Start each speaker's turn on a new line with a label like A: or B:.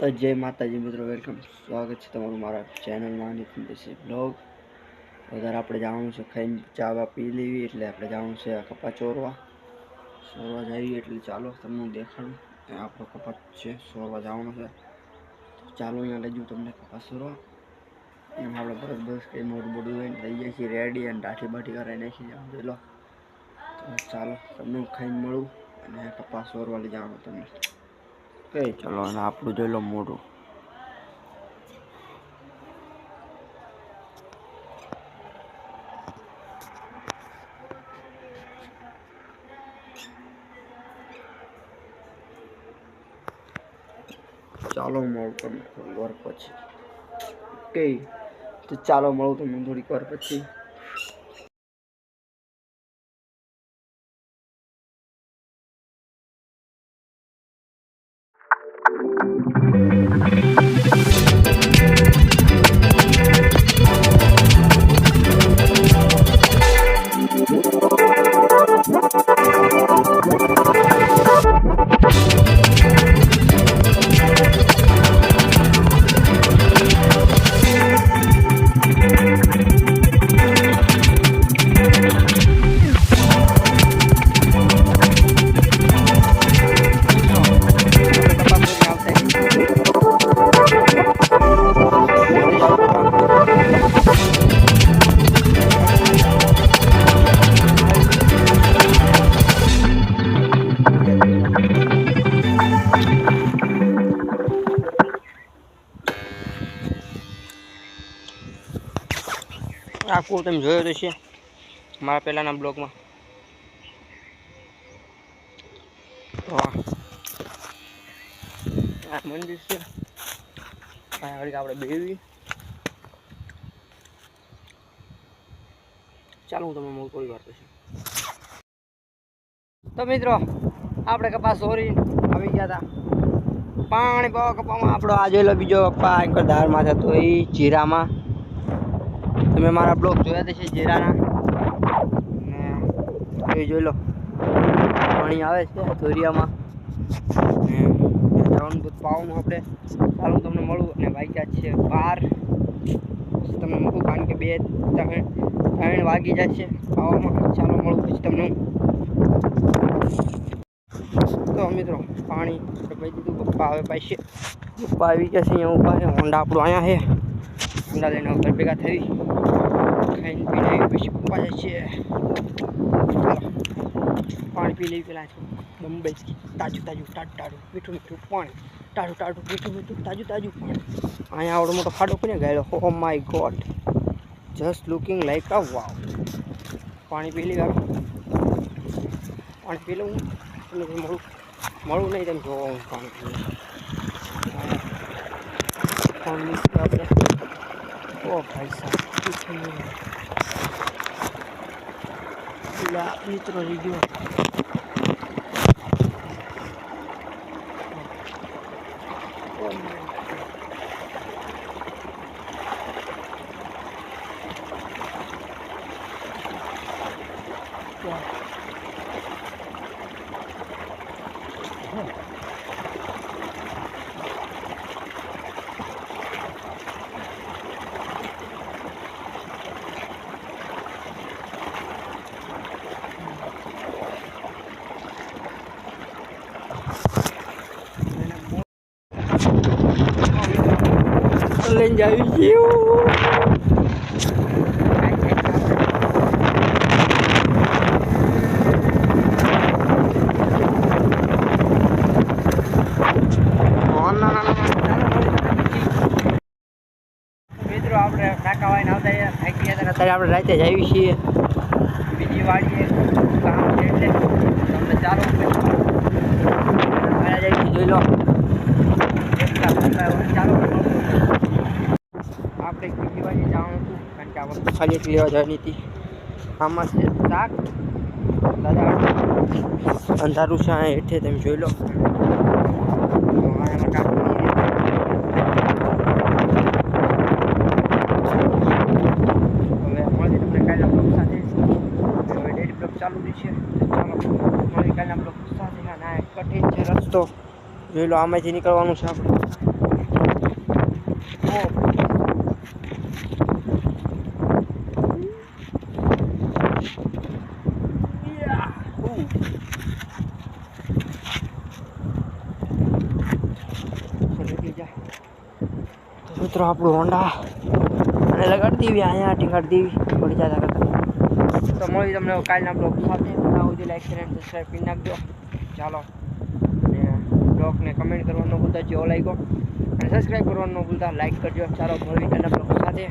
A: તો જય માતાજી મિત્રો, વેલકમ, સ્વાગત છે તમારું મારા ચેનલમાં નીતિન દેસાઈ બ્લોગ. વધારે આપણે જવાનું છે, ખાઈને ચા પી લેવી એટલે આપણે જવાનું છે કપા ચોરવા જઈએ. એટલે ચાલો તમને દેખાડું, આપણો કપાસ છે ચોરવા જવાનું છે. ચાલો અહીંયા લઈ જઉં તમને કપાસ ચોરવા. એમ આપણે બસ કંઈ મોટું મોટું લઈને લઈ જઈએ છીએ રેડી, અને દાઠી બાઠી કરાવી નાખી જવાનું જોઈ લો. તો ચાલો તમને ખાઈને મળું અને કપાસ ચોરવા લઈ જવાનું તમને. કઈ ચાલો, અને આપણું જોઈ લો મોઢું. ચાલો મળું તમને થોડી વાર પછી. કઈ તો ચાલો મળું તમને થોડીક વાર પછી. આખું તમે જોયો તો છે મારા પહેલાંના બ્લોગમાં. તો આ મંદિર છે, આપણે બેવી. ચાલો હું તમને મળું થોડી વાર પછી. તો મિત્રો, આપણે કપાસ ચોરી આવી ગયા હતા. પાણી પાવા કપામાં આપણો આ જોયેલો બીજો કપા અંકર ધારમાં થતો એ જીરામાં. તમે મારા બ્લોગ જોયા તો છે જીરાના, ને એ જોઈ લો પાણી આવે છે ધોરિયામાં. ને જવાનું દૂધ પાવાનું આપણે. ચાલો તમને મળું, અને વાગ્યા છે 12. તમને મળું કારણ કે 2-3 વાગી જાય છે પાવામાં. ચાલો મળું પછી તમને. તો મિત્રો પાણી ભાઈ દીધું, પપ્પા આવે પાછી. પપ્પા આવી ગયા છે, અહીંયા ઊભા છે. હોન્ડા આપણું અહીંયા છે. હોન્ડા લઈને ઘર ભેગા થઈ ખાઈને પીને આવી પછી પપ્પા જાય છે. પાણી પી લેવી પેલા છે બંબઈ તાજું તાજું ટાઢું મીઠું મીઠું પાણી. ટાઢું મીઠું મીઠું તાજું તાજું પાણી. અહીંયા આવડો મોટો ખાડો કોને ગાયેલો? Oh my god, just looking like a wow. પાણી પી લેવા, પાણી પી લઉં. તમને મળું નહીં, તમે જોવો હું પાણી પી પાણી આપણે. ઓ ભાઈ સાહેબ, મિત્રો રીડિયો લઈને જાવી ગયું. મિત્રો આપણે ટાંકા વાઈને આવતા થાકી ગયા હતા. અત્યારે આપણે રાતે જ આવી છીએ બીજી વાડીએ કામ છે એટલે તમને ચાલો જોઈ લો. ચાલો આપણે બીજી વાડીએ જવાનું હતું કારણ કે આ વસ્તુ ખાલી એક લેવા જવાની હતી. આમાં છે શાક દાદા, અંધારું છે અહીંયા હેઠે, તમે જોઈ લો. ચાલુ છે, ચાલો મળી કાલે આપણે સાથે કઠિન છે રસ્તો જોઈ લો. આમાંથી નીકળવાનું છે આપણે. મિત્રો આપણું હોન્ડા અને લગાડી દેવી અહીંયા ટીકાડી દેવી પડી જતા કરતા. તો મળી તમને કાલના બ્લોગ સાથે સુધી લાઈક શેર અને સબસ્ક્રાઈબ કરી નાખજો. ચાલો અને બ્લોગને કમેન્ટ કરવાનું ન ભૂલતા, જેવો લાગ્યો અને સબસ્ક્રાઈબ કરવાનું ન ભૂલતા, લાઈક કરજો. ચાલો મળી કાલના બ્લોગ સાથે.